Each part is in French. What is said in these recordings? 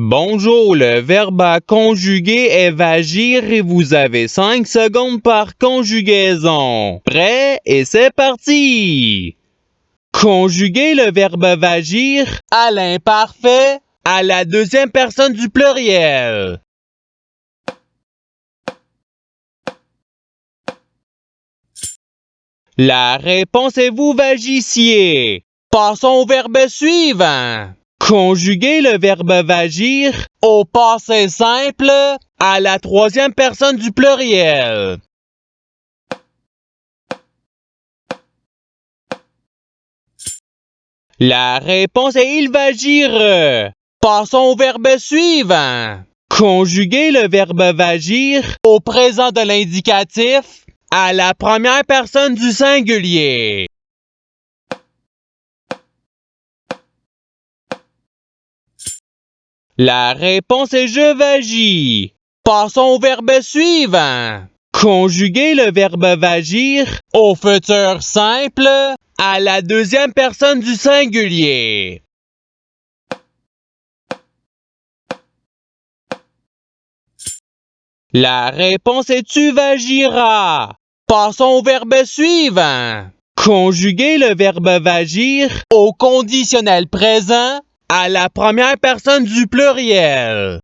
Bonjour, le verbe à conjuguer est vagir et vous avez 5 secondes par conjugaison. Prêt et c'est parti! Conjuguer le verbe vagir à l'imparfait à la deuxième personne du pluriel. La réponse est vous vagissiez. Passons au verbe suivant. Conjuguer le verbe vagir au passé simple à la troisième personne du pluriel. La réponse est il vagir. Passons au verbe suivant. Conjuguer le verbe vagir au présent de l'indicatif à la première personne du singulier. La réponse est je vagis. Passons au verbe suivant. Conjuguer le verbe vagir au futur simple à la deuxième personne du singulier. La réponse est tu vagiras. Passons au verbe suivant. Conjuguer le verbe vagir au conditionnel présent à la première personne du pluriel.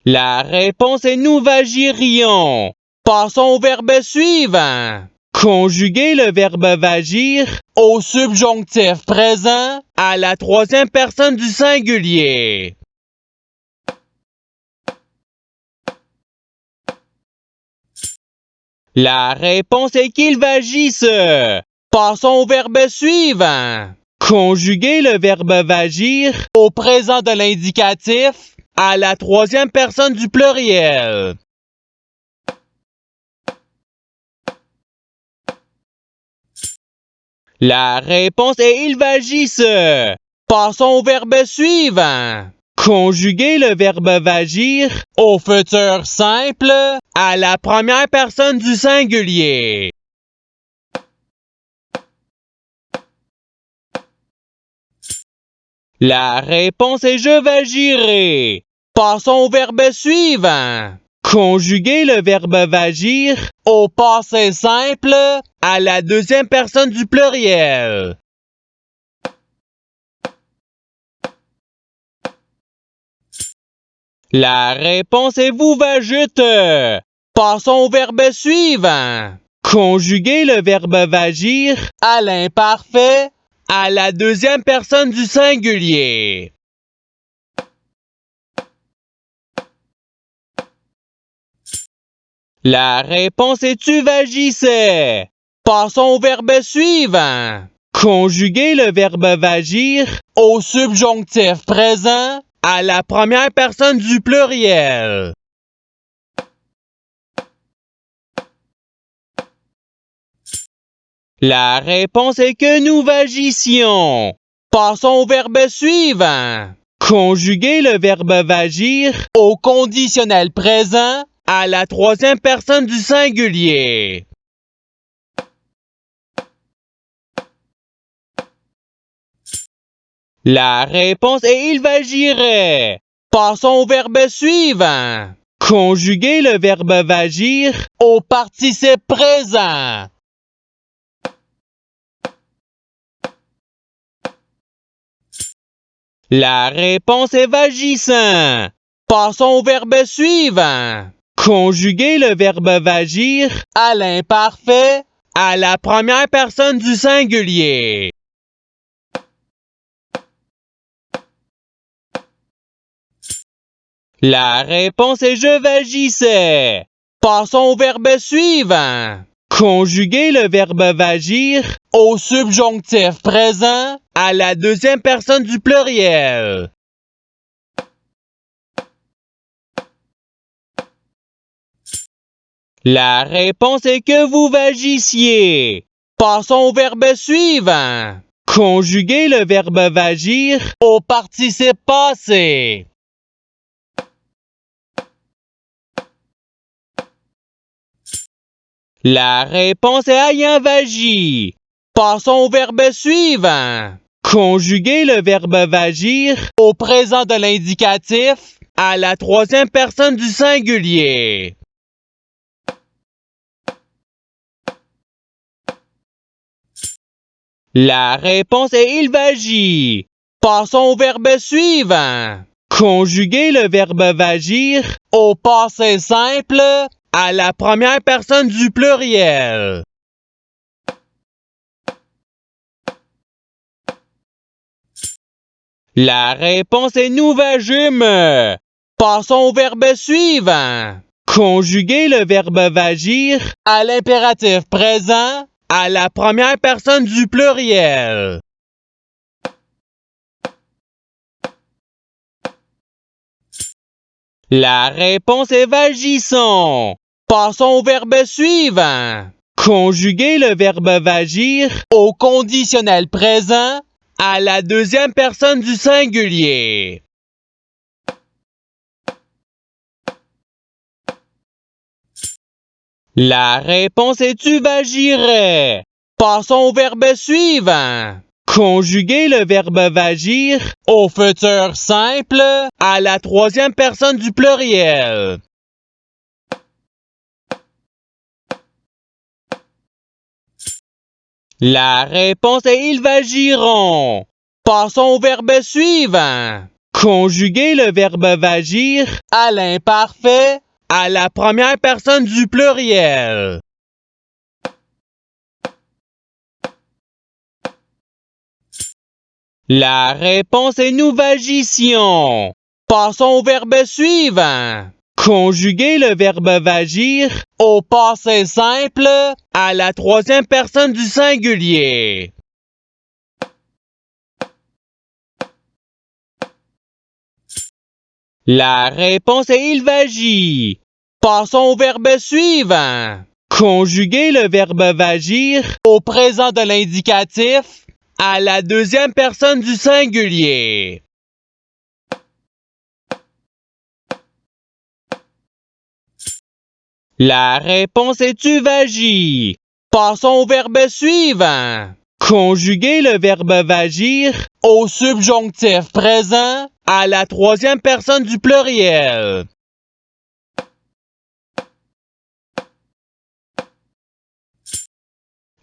La réponse est nous vagirions. Passons au verbe suivant. Conjuguer le verbe vagir au subjonctif présent à la troisième personne du singulier. La réponse est qu'il vagisse. Passons au verbe suivant. Conjuguer le verbe vagir au présent de l'indicatif à la troisième personne du pluriel. La réponse est il vagisse. Passons au verbe suivant. Conjuguer le verbe vagir au futur simple à la première personne du singulier. La réponse est je vagirai. Passons au verbe suivant. Conjuguer le verbe vagir au passé simple à la deuxième personne du pluriel. La réponse est vous vagite. Passons au verbe suivant. Conjuguer le verbe vagir à l'imparfait à la deuxième personne du singulier. La réponse est tu vagissais. Passons au verbe suivant. Conjuguer le verbe vagir au subjonctif présent à la première personne du pluriel. La réponse est que nous vagissions. Passons au verbe suivant. Conjuguer le verbe vagir au conditionnel présent à la troisième personne du singulier. La réponse est il vagirait. Passons au verbe suivant. Conjuguer le verbe vagir au participe présent. La réponse est vagissant. Passons au verbe suivant. Conjuguer le verbe vagir à l'imparfait à la première personne du singulier. La réponse est je vagissais. Passons au verbe suivant. Conjuguer le verbe vagir au subjonctif présent à la deuxième personne du pluriel. La réponse est que vous vagissiez. Passons au verbe suivant. Conjuguer le verbe vagir au participe passé. La réponse est ayant vagi. Passons au verbe suivant. Conjuguer le verbe vagir au présent de l'indicatif à la troisième personne du singulier. La réponse est il vagit. Passons au verbe suivant. Conjuguer le verbe vagir au passé simple à la première personne du pluriel. La réponse est nous vagîmes. Passons au verbe suivant. Conjuguer le verbe vagir à l'impératif présent à la première personne du pluriel. La réponse est vagissons. Passons au verbe suivant. Conjuguer le verbe vagir au conditionnel présent à la deuxième personne du singulier. La réponse est tu vagirais. Passons au verbe suivant. Conjuguer le verbe vagir au futur simple à la troisième personne du pluriel. La réponse est ils vagiront. Passons au verbe suivant. Conjuguer le verbe vagir à l'imparfait à la première personne du pluriel. La réponse est nous vagissions. Passons au verbe suivant. Conjuguer le verbe vagir au passé simple à la troisième personne du singulier. La réponse est il vagit. Passons au verbe suivant. Conjuguer le verbe vagir au présent de l'indicatif à la deuxième personne du singulier. La réponse est tu vagis. Passons au verbe suivant. Conjuguer le verbe vagir au subjonctif présent à la troisième personne du pluriel.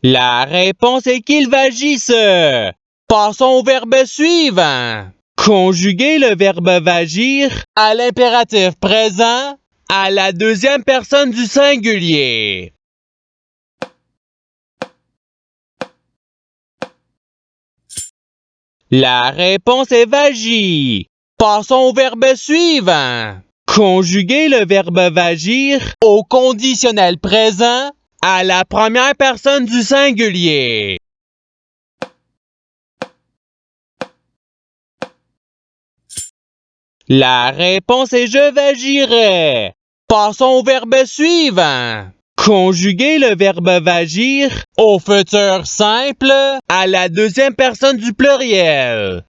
La réponse est qu'il vagisse. Passons au verbe suivant. Conjuguer le verbe vagir à l'impératif présent à la deuxième personne du singulier. La réponse est vagit. Passons au verbe suivant. Conjuguer le verbe vagir au conditionnel présent à la première personne du singulier. La réponse est je vagirais. Passons au verbe suivant. Conjuguer le verbe vagir au futur simple à la deuxième personne du pluriel.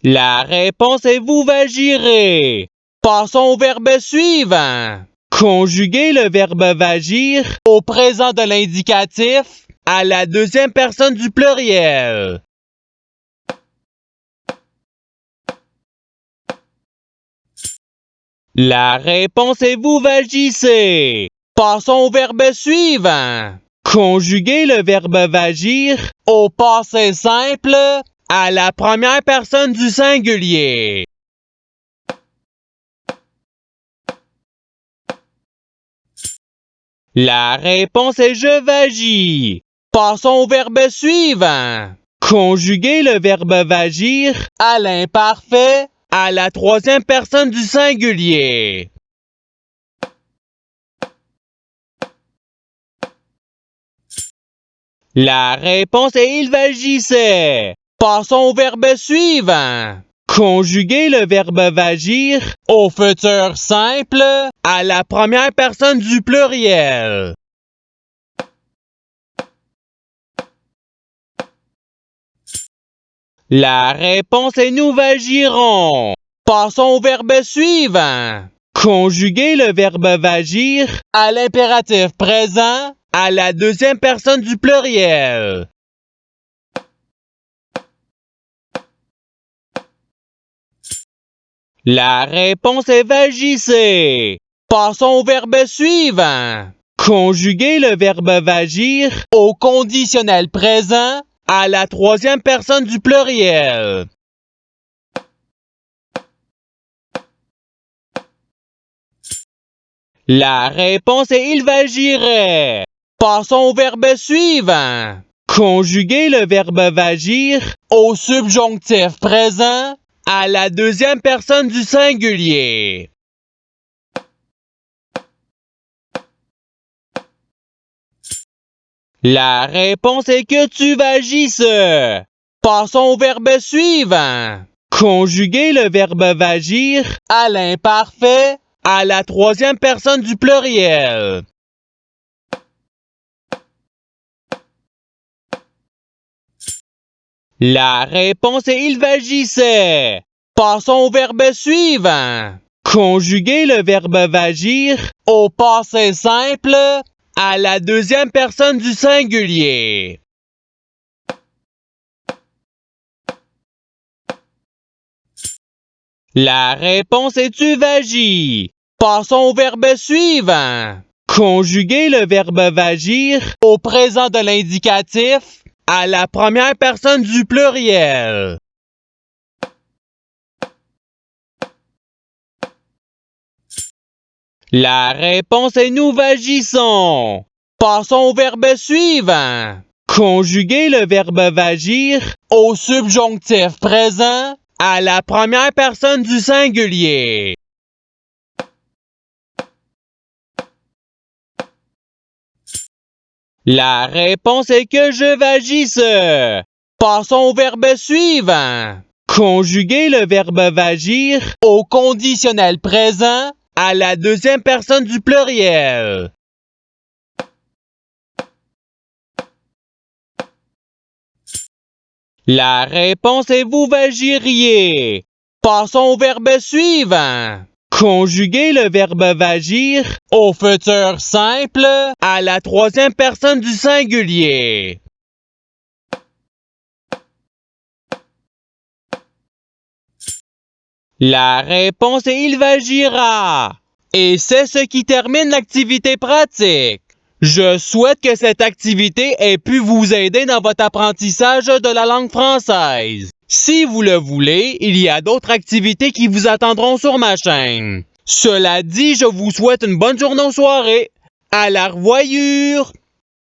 La réponse est vous vagirez. Passons au verbe suivant. Conjuguer le verbe vagir au présent de l'indicatif à la deuxième personne du pluriel. La réponse est vous vagissez. Passons au verbe suivant. Conjuguer le verbe vagir au passé simple à la première personne du singulier. La réponse est je vagis. Passons au verbe suivant. Conjuguer le verbe vagir à l'imparfait à la troisième personne du singulier. La réponse est il vagissait. Passons au verbe suivant. Conjuguer le verbe vagir au futur simple à la première personne du pluriel. La réponse est nous vagirons. Passons au verbe suivant. Conjuguez le verbe vagir à l'impératif présent à la deuxième personne du pluriel. La réponse est vagissez. Passons au verbe suivant. Conjuguez le verbe vagir au conditionnel présent à la troisième personne du pluriel. La réponse est il vagirait. Passons au verbe suivant. Conjuguez le verbe vagir au subjonctif présent à la deuxième personne du singulier. La réponse est que tu vagisses. Passons au verbe suivant. Conjuguez le verbe vagir à l'imparfait à la troisième personne du pluriel. La réponse est il vagissait. Passons au verbe suivant. Conjuguez le verbe vagir au passé simple à la deuxième personne du singulier. La réponse est tu vagis. Passons au verbe suivant. Conjuguez le verbe vagir au présent de l'indicatif à la première personne du pluriel. La réponse est nous vagissons. Passons au verbe suivant. Conjuguez le verbe vagir au subjonctif présent à la première personne du singulier. La réponse est que je vagisse. Passons au verbe suivant. Conjuguez le verbe vagir au conditionnel présent à la deuxième personne du pluriel. La réponse est vous vagiriez. Passons au verbe suivant. Conjuguez le verbe vagir au futur simple à la troisième personne du singulier. La réponse est il vagira. Et c'est ce qui termine l'activité pratique. Je souhaite que cette activité ait pu vous aider dans votre apprentissage de la langue française. Si vous le voulez, il y a d'autres activités qui vous attendront sur ma chaîne. Cela dit, je vous souhaite une bonne journée ou soirée. À la revoyure!